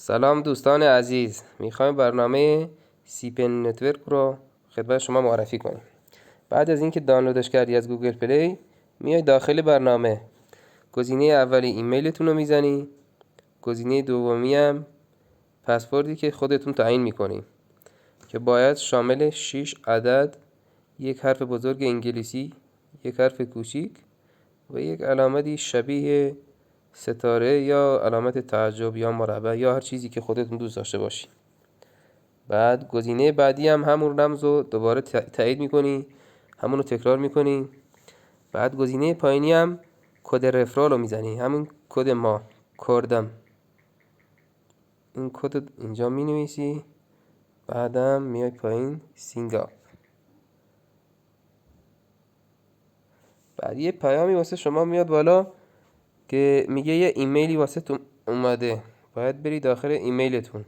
سلام دوستان عزیز، میخوایم برنامه سیپن نتورک رو خدمت شما معرفی کنیم. بعد از اینکه دانلودش کردی از گوگل پلی، میای داخل برنامه. گزینه اولی ایمیلتون رو میزنی. گزینه دومی هم پسوردی که خودتون تعیین میکنی که باید شامل 6 عدد، یک حرف بزرگ انگلیسی، یک حرف کوچیک و یک علامتی شبیه ستاره یا علامت تعجب یا مربع یا هر چیزی که خودتون دوست داشته باشی. بعد گزینه بعدی هم همون رمز رو دوباره تایید میکنی، همون رو تکرار میکنی. بعد گزینه پایینی هم کد رفرال رو میزنی، همون کد ما، کردم. این کد اینجا مینویسی. بعدم میای پایین سینگاپ. بعد یه پیامی واسه شما میاد بالا که میگه یه ایمیلی واسه تو اومده، باید بری داخل ایمیلتون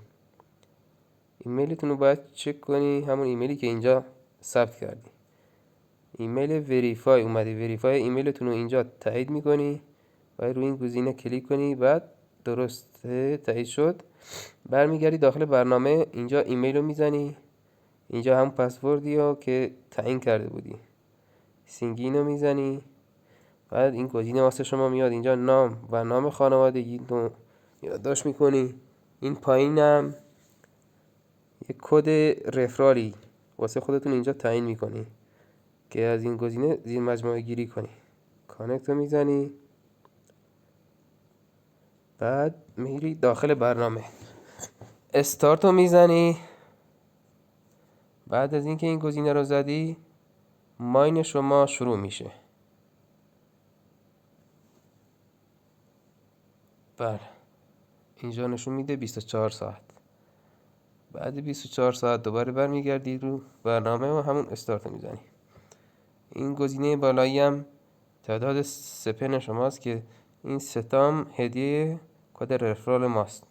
رو باید چک کنی، همون ایمیلی که اینجا ثبت کردی. ایمیل وریفای اومده، وریفای ایمیلتون رو اینجا تایید میکنی، باید روی این گزینه کلیک کنی. بعد درسته تایید شد، برمیگردی داخل برنامه، اینجا ایمیل رو میزنی، اینجا هم پسوردی ها که تعیین کرده بودی، سینگین رو میزنی. بعد این گزینه واسه شما میاد اینجا، نام و نام خانوادگی رو یادداشت میکنی. این پایینم یک کد رفرالی واسه خودتون اینجا تعیین میکنی که از این گزینه زیر مجموعه گیری کنی. کانکت رو میزنی. بعد میری داخل برنامه، استارت رو میزنی. بعد از اینکه این گزینه رو زدی، ماین شما شروع میشه. بله، اینجا نشون میده 24 ساعت. بعد 24 ساعت دوباره برمیگردی رو برنامه و همون استارت رو میزنی. این گزینه بالایی هم تعداد سپن شماست که این ستام هدیه کد رفرال ماست.